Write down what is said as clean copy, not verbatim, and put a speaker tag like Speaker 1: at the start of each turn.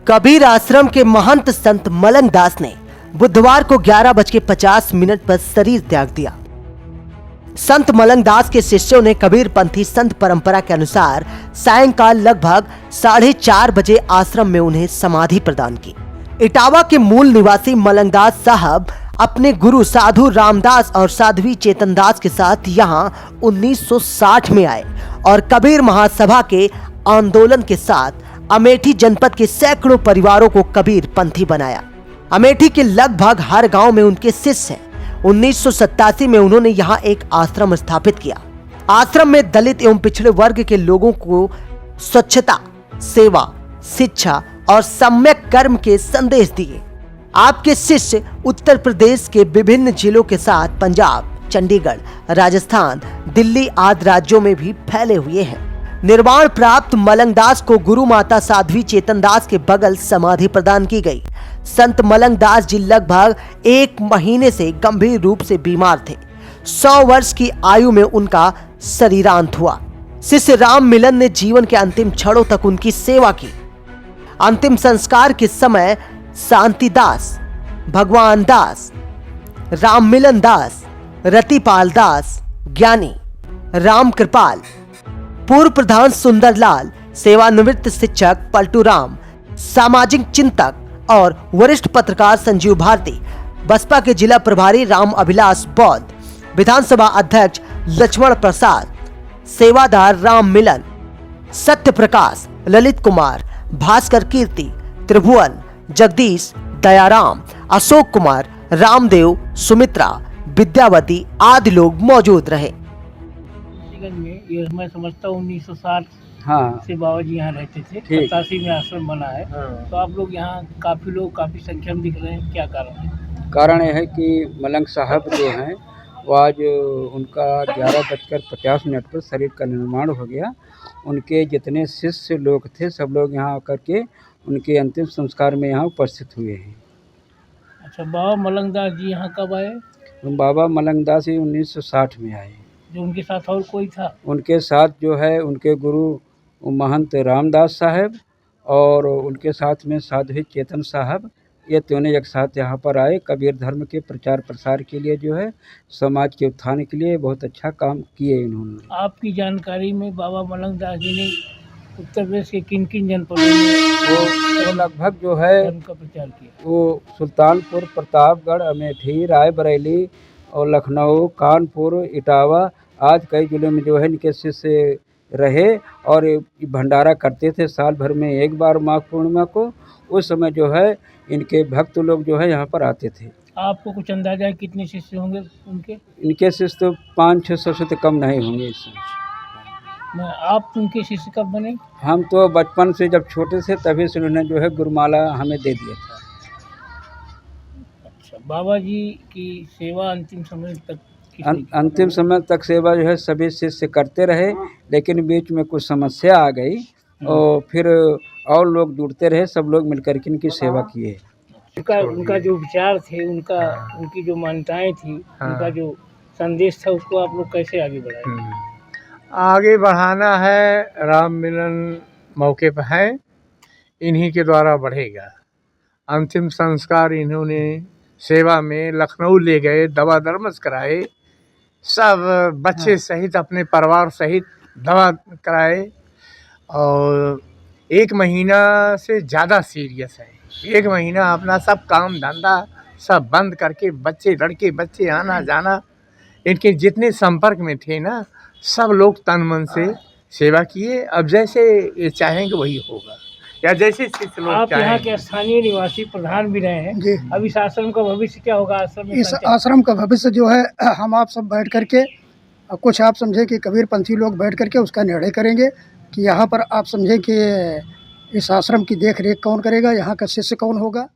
Speaker 1: कबीर आश्रम के महंत संत मलंग दास ने बुधवार को 11:50 पर शरीर त्याग दिया। संत मलंग दास के शिष्यों ने कबीर पंथी संत परंपरा के अनुसार सायंकाल लगभग 4:30 बजे आश्रम में उन्हें समाधि प्रदान की। इटावा के मूल निवासी मलंग दास साहब अपने गुरु साधु रामदास और साध्वी चेतन दास के साथ यहाँ 1960 में आए और कबीर महासभा के आंदोलन के साथ अमेठी जनपद के सैकड़ों परिवारों को कबीर पंथी बनाया। अमेठी के लगभग हर गांव में उनके शिष्य हैं। 1987 में उन्होंने यहाँ एक आश्रम स्थापित किया। आश्रम में दलित एवं पिछड़े वर्ग के लोगों को स्वच्छता, सेवा, शिक्षा और सम्यक कर्म के संदेश दिए। आपके शिष्य उत्तर प्रदेश के विभिन्न जिलों के साथ पंजाब, चंडीगढ़, राजस्थान, दिल्ली आदि राज्यों में भी फैले हुए हैं। निर्वाण प्राप्त मलंग दास को गुरु माता साध्वी चेतन दास के बगल समाधि प्रदान की गई। संत मलंग दास जी लगभग 1 महीने से गंभीर रूप से बीमार थे। 100 वर्ष की आयु में उनका शरीरांत हुआ। शिष्य राम मिलन ने जीवन के अंतिम क्षणों तक उनकी सेवा की। अंतिम संस्कार के समय शांति दास, भगवान दास, राम मिलन दास, रतिपाल दास, ज्ञानी राम कृपाल, पूर्व प्रधान सुंदरलाल, सेवानिवृत्त शिक्षक पलटू राम, सामाजिक चिंतक और वरिष्ठ पत्रकार संजीव भारती, बसपा के जिला प्रभारी राम अभिलाष बौद्ध, विधानसभा अध्यक्ष लक्ष्मण प्रसाद, सेवादार राम मिलन, सत्य प्रकाश, ललित कुमार, भास्कर कीर्ति, त्रिभुवन, जगदीश, दयाराम, अशोक कुमार, रामदेव, सुमित्रा, विद्यावती आदि लोग मौजूद रहे।
Speaker 2: में ये मैं समझता हूँ 1960
Speaker 3: हाँ
Speaker 2: से बाबा जी यहाँ रहते थे। 87 में आश्रम बना है। तो आप लोग यहाँ काफी संख्या में दिख रहे हैं, क्या कारण है?
Speaker 3: कारण यह है कि मलंग साहब जो हैं वो आज उनका 11:50 पर शरीर का निर्माण हो गया। उनके जितने शिष्य लोग थे सब लोग यहाँ आकर के उनके अंतिम संस्कार में यहाँ उपस्थित हुए हैं।
Speaker 2: अच्छा, बाबा मलंग दास जी यहाँ कब आए?
Speaker 3: बाबा मलंग दास जी 1960 में आए।
Speaker 2: जो उनके साथ और कोई था?
Speaker 3: उनके साथ जो है उनके गुरु महंत रामदास साहब और उनके साथ में साध्वी चेतन साहब, ये तीनों एक साथ यहाँ पर आए। कबीर धर्म के प्रचार प्रसार के लिए जो है समाज के उत्थान के लिए बहुत अच्छा काम किए इन्होंने।
Speaker 2: आपकी जानकारी में बाबा मलंग दास जी ने उत्तर प्रदेश के किन किन जनपदों में
Speaker 3: वो लगभग जो है
Speaker 2: धर्म का प्रचार किया?
Speaker 3: वो सुल्तानपुर, प्रतापगढ़, अमेठी, रायबरेली और लखनऊ, कानपुर, इटावा आज कई जिलों में जो है इनके शिष्य रहे और भंडारा करते थे साल भर में एक बार माघ पूर्णिमा को। उस समय जो है इनके भक्त लोग जो है यहाँ पर आते थे।
Speaker 2: आपको कुछ अंदाजा है कितने शिष्य होंगे उनके?
Speaker 3: इनके शिष्य तो 500-600 से तो कम नहीं होंगे इस समय।
Speaker 2: आप उनके शिष्य कब बने?
Speaker 3: हम तो बचपन से जब छोटे से तभी से उन्होंने जो है गुरुमाला हमें दे दिया था।
Speaker 2: अच्छा, बाबा जी की सेवा अंतिम समय तक
Speaker 3: अंतिम समय तक सेवा जो है सभी शिष्य करते रहे, लेकिन बीच में कुछ समस्या आ गई और फिर और लोग जुड़ते रहे, सब लोग मिलकर के इनकी सेवा किए।
Speaker 2: उनका जो विचार थे, उनकी जो मान्यताएं थी, उनका जो संदेश था, उसको आप लोग कैसे आगे बढ़ाए?
Speaker 4: आगे बढ़ाना है, राम मिलन मौके पर है, इन्हीं के द्वारा बढ़ेगा। अंतिम संस्कार इन्होंने सेवा में लखनऊ ले गए, दवा दरमस कराए, सब बच्चे सहित अपने परिवार सहित दवा कराए और 1 महीना से ज़्यादा सीरियस है। 1 महीना अपना सब काम धंधा सब बंद करके बच्चे लड़के बच्चे आना जाना, इनके जितने संपर्क में थे ना सब लोग तन मन से सेवा किए। अब जैसे ये चाहेंगे वही होगा, या जैसे लोग
Speaker 2: आप यहाँ के स्थानीय निवासी प्रधान भी रहे हैं। अब इस आश्रम का भविष्य क्या होगा?
Speaker 5: इस आश्रम का भविष्य जो है हम आप सब बैठ करके, कुछ आप समझे कि कबीर पंथी लोग बैठ करके उसका निर्णय करेंगे कि यहाँ पर आप समझे कि इस आश्रम की देख रेख कौन करेगा, यहाँ का शिष्य कौन होगा।